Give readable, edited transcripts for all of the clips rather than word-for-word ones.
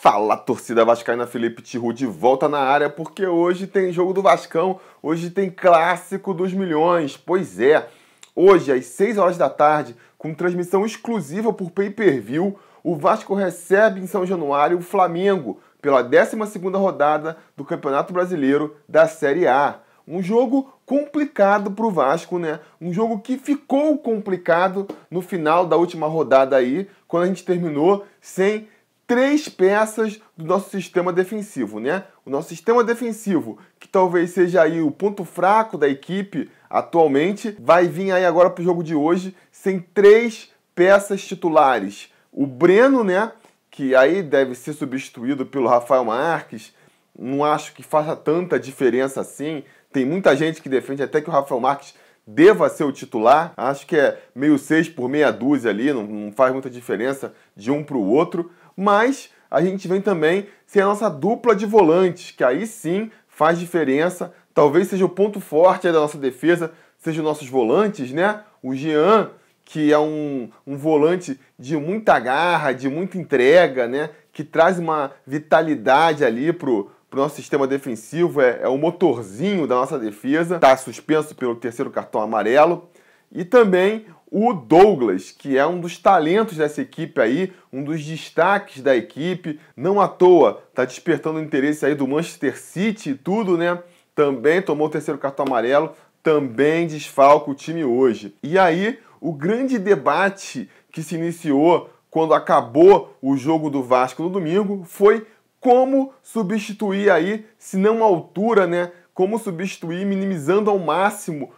Fala, torcida vascaína, Felipe Tiru de volta na área, porque hoje tem jogo do Vascão, hoje tem Clássico dos Milhões. Pois é, hoje às 6 horas da tarde, com transmissão exclusiva por pay-per-view, o Vasco recebe em São Januário o Flamengo pela 12ª rodada do Campeonato Brasileiro da Série A. Um jogo complicado para o Vasco, né? Um jogo que ficou complicado no final da última rodada aí, quando a gente terminou sem 3 peças do nosso sistema defensivo, né? O nosso sistema defensivo, que talvez seja aí o ponto fraco da equipe atualmente, vai vir aí agora para o jogo de hoje sem 3 peças titulares. O Breno, né? Que aí deve ser substituído pelo Rafael Marques. Não acho que faça tanta diferença assim. Tem muita gente que defende até que o Rafael Marques deva ser o titular. Acho que é meio 6 por meia dúzia ali, não faz muita diferença de um para o outro. Mas a gente vem também sem a nossa dupla de volantes, que aí sim faz diferença. Talvez seja o ponto forte da nossa defesa, seja os nossos volantes, né? O Jean, que é um volante de muita garra, de muita entrega, né? Que traz uma vitalidade ali pro nosso sistema defensivo, é o motorzinho da nossa defesa. Está suspenso pelo 3º cartão amarelo. E também o Douglas, que é um dos talentos dessa equipe aí, um dos destaques da equipe, não à toa, está despertando o interesse aí do Manchester City e tudo, né? Também tomou o 3º cartão amarelo, também desfalca o time hoje. E aí, o grande debate que se iniciou quando acabou o jogo do Vasco no domingo foi como substituir aí, se não a altura, né? Como substituir, minimizando ao máximo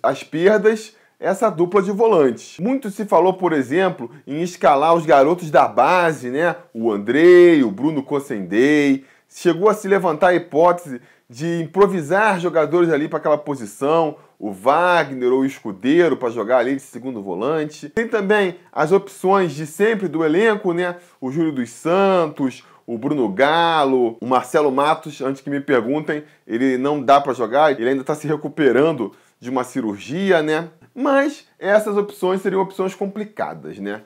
as perdas, essa dupla de volantes. Muito se falou, por exemplo, em escalar os garotos da base, né? O Andrei, o Bruno Cocendei. Chegou a se levantar a hipótese de improvisar jogadores ali para aquela posição, o Wagner ou o Escudeiro para jogar ali de segundo volante. Tem também as opções de sempre do elenco, né? O Júlio dos Santos, o Bruno Galo, o Marcelo Matos, antes que me perguntem, ele não dá para jogar, ele ainda está se recuperando de uma cirurgia, né? Mas essas opções seriam opções complicadas, né?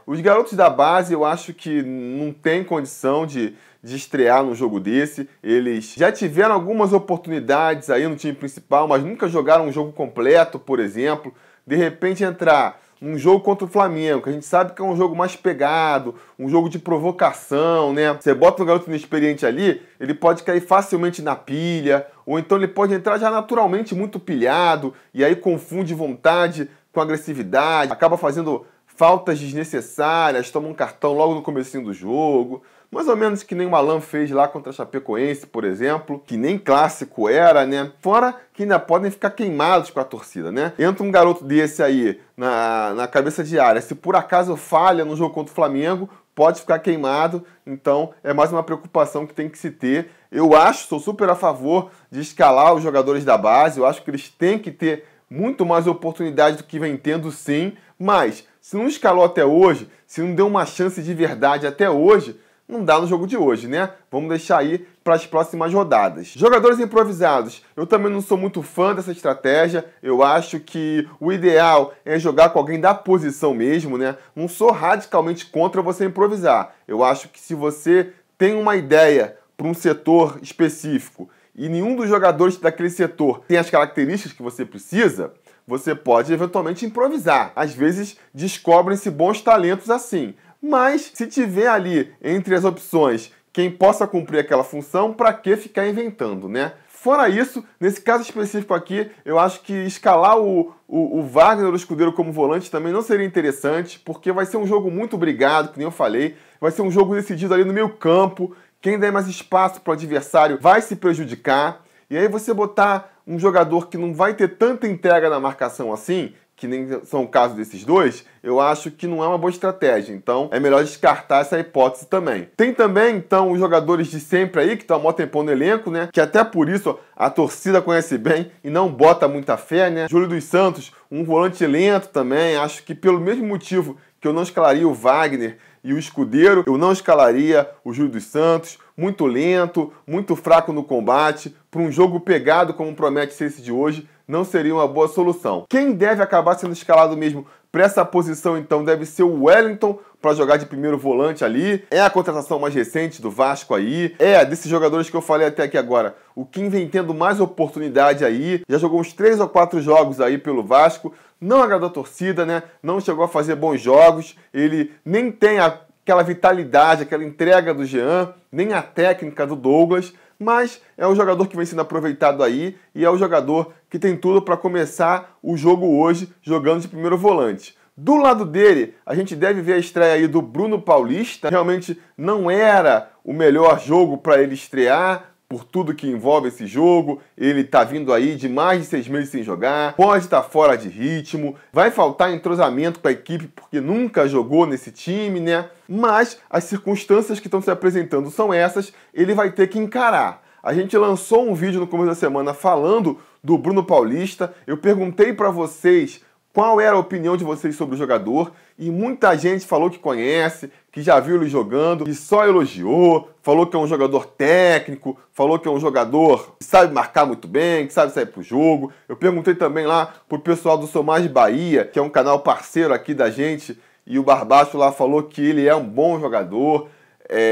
Os garotos da base eu acho que não tem condição de estrear num jogo desse. Eles já tiveram algumas oportunidades aí no time principal, mas nunca jogaram um jogo completo, por exemplo. De repente entrar num jogo contra o Flamengo, que a gente sabe que é um jogo mais pegado, um jogo de provocação, né? Você bota um garoto inexperiente ali, ele pode cair facilmente na pilha, ou então ele pode entrar já naturalmente muito pilhado, e aí confunde vontade com agressividade, acaba fazendo faltas desnecessárias, toma um cartão logo no comecinho do jogo. Mais ou menos que nem o Alan fez lá contra a Chapecoense, por exemplo, que nem clássico era, né? Fora que ainda podem ficar queimados com a torcida, né? Entra um garoto desse aí na cabeça de área, se por acaso falha no jogo contra o Flamengo, pode ficar queimado, então é mais uma preocupação que tem que se ter. Eu sou super a favor de escalar os jogadores da base, eu acho que eles têm que ter muito mais oportunidade do que vem tendo, sim, mas se não escalou até hoje, se não deu uma chance de verdade até hoje, não dá no jogo de hoje, né? Vamos deixar aí para as próximas rodadas. Jogadores improvisados. Eu também não sou muito fã dessa estratégia. Eu acho que o ideal é jogar com alguém da posição mesmo, né? Não sou radicalmente contra você improvisar. Eu acho que se você tem uma ideia para um setor específico e nenhum dos jogadores daquele setor tem as características que você precisa, você pode eventualmente improvisar. Às vezes descobrem-se bons talentos assim. Mas se tiver ali entre as opções quem possa cumprir aquela função, para que ficar inventando, né? Fora isso, nesse caso específico aqui, eu acho que escalar o Wagner ou o Escudeiro como volante também não seria interessante, porque vai ser um jogo muito brigado, que nem eu falei, vai ser um jogo decidido ali no meio campo, quem der mais espaço para o adversário vai se prejudicar, e aí você botar um jogador que não vai ter tanta entrega na marcação assim, que nem são o caso desses dois, eu acho que não é uma boa estratégia. Então, é melhor descartar essa hipótese também. Tem também, então, os jogadores de sempre aí, que estão há mó tempão no elenco, né? Que até por isso a torcida conhece bem e não bota muita fé, né? Júlio dos Santos, um volante lento também. Acho que pelo mesmo motivo que eu não escalaria o Wagner e o Escudeiro, eu não escalaria o Júlio dos Santos. Muito lento, muito fraco no combate. Para um jogo pegado como promete ser esse de hoje, não seria uma boa solução. Quem deve acabar sendo escalado mesmo para essa posição, então, deve ser o Wellington, para jogar de primeiro volante ali. É a contratação mais recente do Vasco aí. É, desses jogadores que eu falei até aqui agora, o que vem tendo mais oportunidade aí. Já jogou uns 3 ou 4 jogos aí pelo Vasco. Não agradou a torcida, né? Não chegou a fazer bons jogos. Ele nem tem aquela vitalidade, aquela entrega do Jean, nem a técnica do Douglas. Mas é um jogador que vem sendo aproveitado aí e é o jogador que tem tudo para começar o jogo hoje jogando de primeiro volante. Do lado dele, a gente deve ver a estreia aí do Bruno Paulista. Realmente não era o melhor jogo para ele estrear, por tudo que envolve esse jogo. Ele tá vindo aí de mais de 6 meses sem jogar, pode estar fora de ritmo, vai faltar entrosamento para a equipe porque nunca jogou nesse time, né? Mas as circunstâncias que estão se apresentando são essas, ele vai ter que encarar. A gente lançou um vídeo no começo da semana falando do Bruno Paulista. Eu perguntei para vocês qual era a opinião de vocês sobre o jogador e muita gente falou que conhece, que já viu ele jogando e só elogiou, falou que é um jogador técnico, falou que é um jogador que sabe marcar muito bem, que sabe sair pro jogo. Eu perguntei também lá pro pessoal do Sou Mais Bahia, que é um canal parceiro aqui da gente, e o Barbacho lá falou que ele é um bom jogador.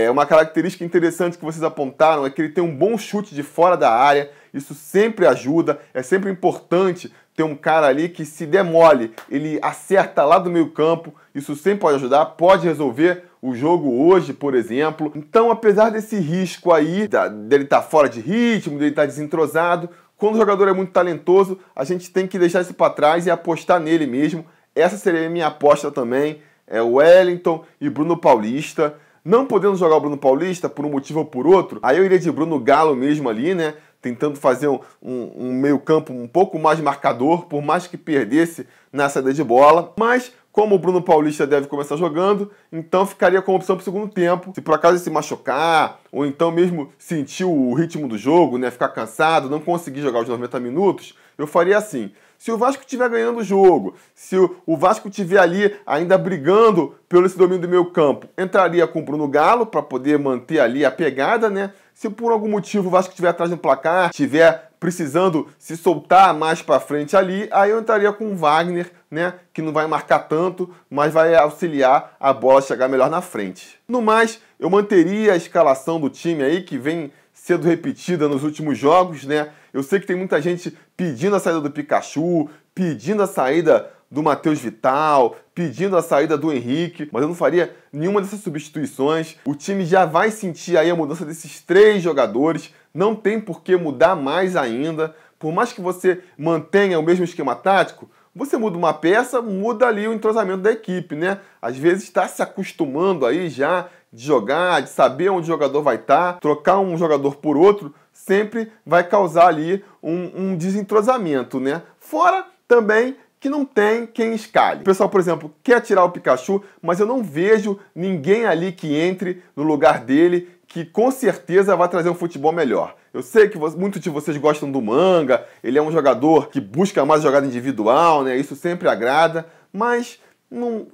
Uma característica interessante que vocês apontaram é que ele tem um bom chute de fora da área, isso sempre ajuda, é sempre importante ter um cara ali que se der mole, ele acerta lá do meio campo, isso sempre pode ajudar, pode resolver o jogo hoje, por exemplo. Então, apesar desse risco aí, dele estar fora de ritmo, dele estar desentrosado, quando o jogador é muito talentoso, a gente tem que deixar isso para trás e apostar nele mesmo. Essa seria a minha aposta também, o Wellington e Bruno Paulista. Não podendo jogar o Bruno Paulista por um motivo ou por outro, aí eu iria de Bruno Galo mesmo ali, né? Tentando fazer um meio campo um pouco mais marcador, por mais que perdesse na saída de bola. Mas, como o Bruno Paulista deve começar jogando, então ficaria com a opção para o segundo tempo. Se por acaso ele se machucar, ou então mesmo sentir o ritmo do jogo, né? Ficar cansado, não conseguir jogar os 90 minutos, eu faria assim. Se o Vasco estiver ganhando o jogo, se o Vasco estiver ali ainda brigando pelo esse domínio do meio campo, entraria com o Bruno Galo para poder manter ali a pegada, né? Se por algum motivo o Vasco estiver atrás do placar, estiver precisando se soltar mais para frente ali, aí eu entraria com o Wagner, né? Que não vai marcar tanto, mas vai auxiliar a bola chegar melhor na frente. No mais, eu manteria a escalação do time aí, que vem sendo repetida nos últimos jogos, né? Eu sei que tem muita gente pedindo a saída do Pikachu, pedindo a saída do Matheus Vital, pedindo a saída do Henrique, mas eu não faria nenhuma dessas substituições. O time já vai sentir aí a mudança desses 3 jogadores, não tem por que mudar mais ainda. Por mais que você mantenha o mesmo esquema tático, você muda uma peça, muda ali o entrosamento da equipe, né? Às vezes está se acostumando aí já de jogar, de saber onde o jogador vai estar, trocar um jogador por outro, sempre vai causar ali um desentrosamento, né? Fora também que não tem quem escale. O pessoal, por exemplo, quer tirar o Pikachu, mas eu não vejo ninguém ali que entre no lugar dele que com certeza vai trazer um futebol melhor. Eu sei que muitos de vocês gostam do Manga, ele é um jogador que busca mais jogada individual, né? Isso sempre agrada, mas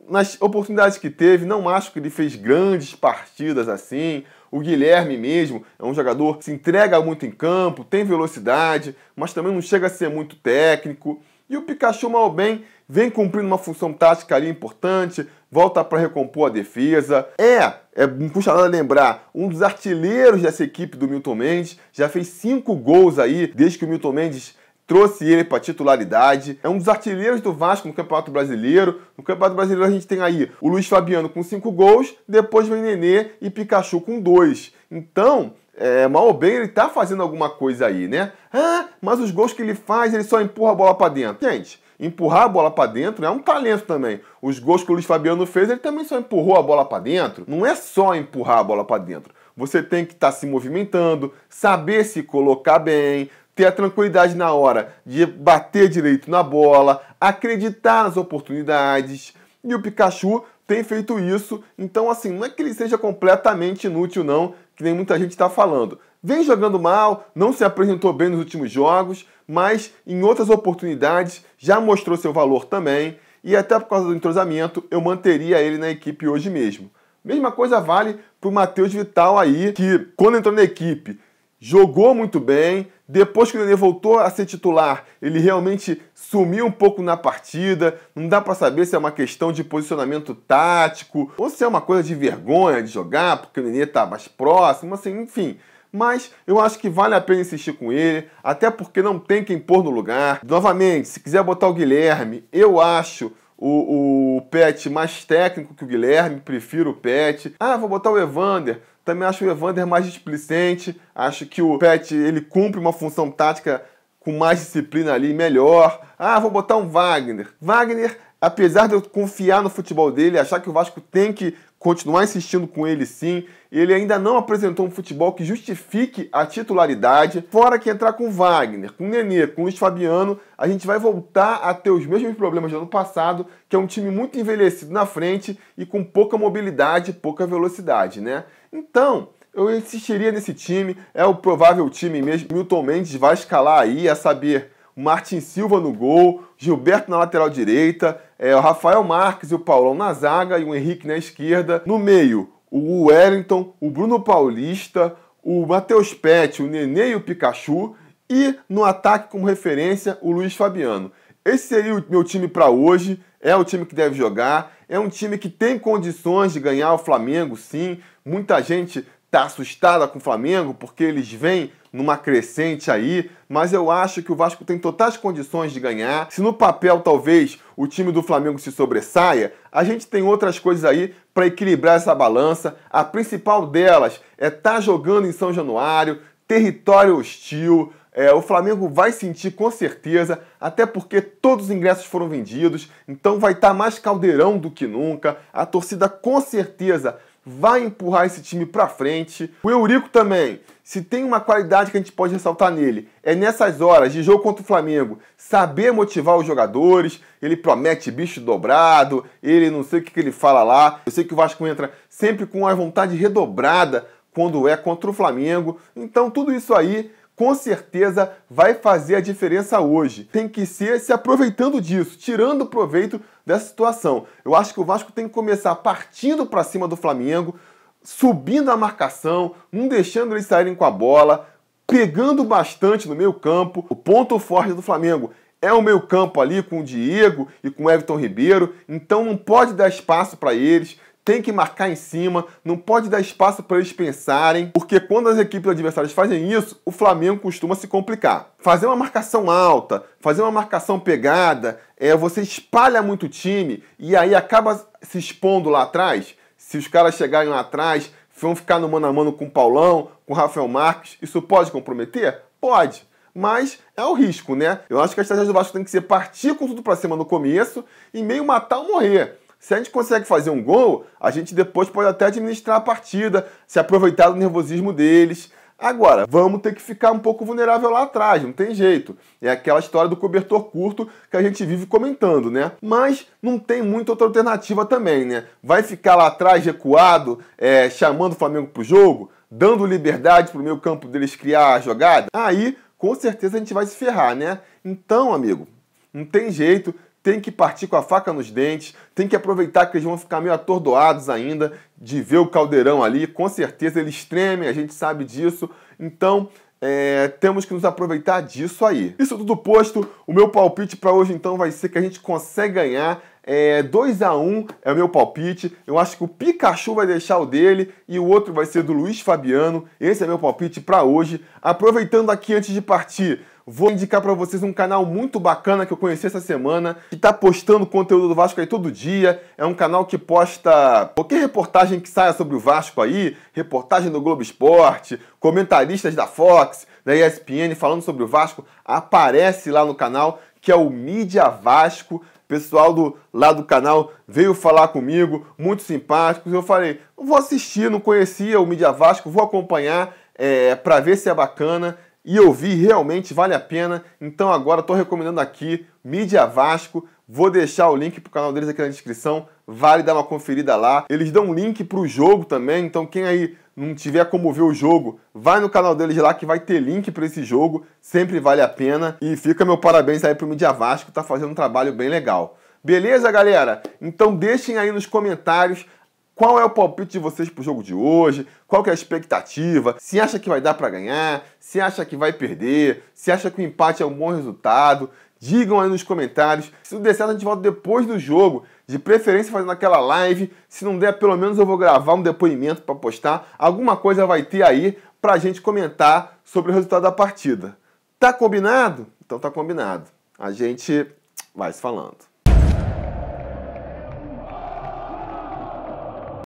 nas oportunidades que teve, não acho que ele fez grandes partidas assim. O Guilherme mesmo é um jogador que se entrega muito em campo, tem velocidade, mas também não chega a ser muito técnico. E o Pikachu, mal ou bem, vem cumprindo uma função tática ali importante, volta para recompor a defesa. Não custa nada lembrar, um dos artilheiros dessa equipe do Milton Mendes, já fez 5 gols aí, desde que o Milton Mendes trouxe ele para titularidade. É um dos artilheiros do Vasco no Campeonato Brasileiro. No Campeonato Brasileiro a gente tem aí o Luiz Fabiano com 5 gols, depois vem Nenê e Pikachu com 2. Então, mal ou bem, ele tá fazendo alguma coisa aí, né? Mas os gols que ele faz, ele só empurra a bola para dentro. Gente, empurrar a bola para dentro é um talento também. Os gols que o Luiz Fabiano fez, ele também só empurrou a bola para dentro. Não é só empurrar a bola para dentro. Você tem que estar se movimentando, saber se colocar bem, ter a tranquilidade na hora de bater direito na bola, acreditar nas oportunidades. E o Pikachu tem feito isso, então assim, não é que ele seja completamente inútil não, que nem muita gente está falando. Vem jogando mal, não se apresentou bem nos últimos jogos, mas em outras oportunidades já mostrou seu valor também, e até por causa do entrosamento eu manteria ele na equipe hoje mesmo. Mesma coisa vale para o Matheus Vital aí, que quando entrou na equipe jogou muito bem. Depois que o Nenê voltou a ser titular, ele realmente sumiu um pouco na partida. Não dá para saber se é uma questão de posicionamento tático ou se é uma coisa de vergonha de jogar, porque o Nenê tá mais próximo, assim, enfim. Mas eu acho que vale a pena insistir com ele, até porque não tem quem pôr no lugar. Novamente, se quiser botar o Guilherme, eu acho o Pet mais técnico que o Guilherme, prefiro o Pet. Ah, vou botar o Evander. Também acho o Evander mais displicente, acho que o Pet ele cumpre uma função tática com mais disciplina ali, melhor. Ah, vou botar um Wagner. Wagner, apesar de eu confiar no futebol dele, achar que o Vasco tem que continuar insistindo com ele sim, ele ainda não apresentou um futebol que justifique a titularidade. Fora que entrar com o Wagner, com o Nenê, com o Luiz Fabiano, a gente vai voltar a ter os mesmos problemas do ano passado, que é um time muito envelhecido na frente e com pouca mobilidade, pouca velocidade, né? Então, eu insistiria nesse time, é o provável time mesmo. Milton Mendes vai escalar aí, a saber, o Martin Silva no gol, Gilberto na lateral direita, o Rafael Marques e o Paulão na zaga e o Henrique na esquerda. No meio, o Wellington, o Bruno Paulista, o Matheus Pet, o Nenê e o Pikachu. E no ataque, como referência, o Luiz Fabiano. Esse seria o meu time para hoje, é o time que deve jogar, é um time que tem condições de ganhar o Flamengo, sim. Muita gente está assustada com o Flamengo porque eles vêm numa crescente aí, mas eu acho que o Vasco tem totais condições de ganhar. Se no papel talvez o time do Flamengo se sobressaia, a gente tem outras coisas aí para equilibrar essa balança. A principal delas é estar jogando em São Januário, território hostil. O Flamengo vai sentir com certeza, até porque todos os ingressos foram vendidos, então vai estar mais caldeirão do que nunca. A torcida com certeza vai empurrar esse time para frente. O Eurico também, se tem uma qualidade que a gente pode ressaltar nele, é nessas horas de jogo contra o Flamengo, saber motivar os jogadores. Ele promete bicho dobrado, ele não sei o que ele fala lá. Eu sei que o Vasco entra sempre com a vontade redobrada quando é contra o Flamengo. Então tudo isso aí com certeza vai fazer a diferença hoje. Tem que ser se aproveitando disso, tirando proveito dessa situação. Eu acho que o Vasco tem que começar partindo para cima do Flamengo, subindo a marcação, não deixando eles saírem com a bola, pegando bastante no meio campo. O ponto forte do Flamengo é o meio campo ali com o Diego e com o Everton Ribeiro, então não pode dar espaço para eles. Tem que marcar em cima, não pode dar espaço para eles pensarem, porque quando as equipes adversárias fazem isso, o Flamengo costuma se complicar. Fazer uma marcação alta, fazer uma marcação pegada, você espalha muito o time e aí acaba se expondo lá atrás. Se os caras chegarem lá atrás, vão ficar no mano a mano com o Paulão, com o Rafael Marques, isso pode comprometer? Pode. Mas é o risco, né? Eu acho que a estratégia do Vasco tem que ser partir com tudo para cima no começo e meio matar ou morrer. Se a gente consegue fazer um gol, a gente depois pode até administrar a partida, se aproveitar do nervosismo deles. Agora, vamos ter que ficar um pouco vulnerável lá atrás, não tem jeito. É aquela história do cobertor curto que a gente vive comentando, né? Mas não tem muita outra alternativa também, né? Vai ficar lá atrás recuado, chamando o Flamengo pro jogo, dando liberdade pro meio campo deles criar a jogada? Aí, com certeza a gente vai se ferrar, né? Então, amigo, não tem jeito. Tem que partir com a faca nos dentes, tem que aproveitar que eles vão ficar meio atordoados ainda de ver o caldeirão ali. Com certeza eles tremem, a gente sabe disso. Então, temos que nos aproveitar disso aí. Isso tudo posto, o meu palpite para hoje então vai ser que a gente consegue ganhar. 2-1 é o meu palpite. Eu acho que o Pikachu vai deixar o dele e o outro vai ser do Luiz Fabiano. Esse é meu palpite para hoje. Aproveitando aqui antes de partir, vou indicar para vocês um canal muito bacana que eu conheci essa semana, que está postando conteúdo do Vasco aí todo dia. É um canal que posta qualquer reportagem que saia sobre o Vasco aí, reportagem do Globo Esporte, comentaristas da Fox, da ESPN falando sobre o Vasco, aparece lá no canal, que é o Mídia Vasco. O pessoal lá do canal veio falar comigo, muito simpáticos. Eu falei, vou assistir, não conhecia o Mídia Vasco, vou acompanhar para ver se é bacana. E eu vi, realmente vale a pena. Então agora estou recomendando aqui, Mídia Vasco. Vou deixar o link para o canal deles aqui na descrição. Vale dar uma conferida lá. Eles dão um link para o jogo também. Então quem aí não tiver como ver o jogo, vai no canal deles lá que vai ter link para esse jogo. Sempre vale a pena. E fica meu parabéns aí para o Mídia Vasco. Tá fazendo um trabalho bem legal. Beleza, galera? Então deixem aí nos comentários Qual é o palpite de vocês pro jogo de hoje? Qual que é a expectativa? Se acha que vai dar para ganhar? Se acha que vai perder? Se acha que o empate é um bom resultado? Digam aí nos comentários. Se não der certo, a gente volta depois do jogo. De preferência fazendo aquela live. Se não der, pelo menos eu vou gravar um depoimento para postar. Alguma coisa vai ter aí pra gente comentar sobre o resultado da partida. Tá combinado? Então tá combinado. A gente vai se falando.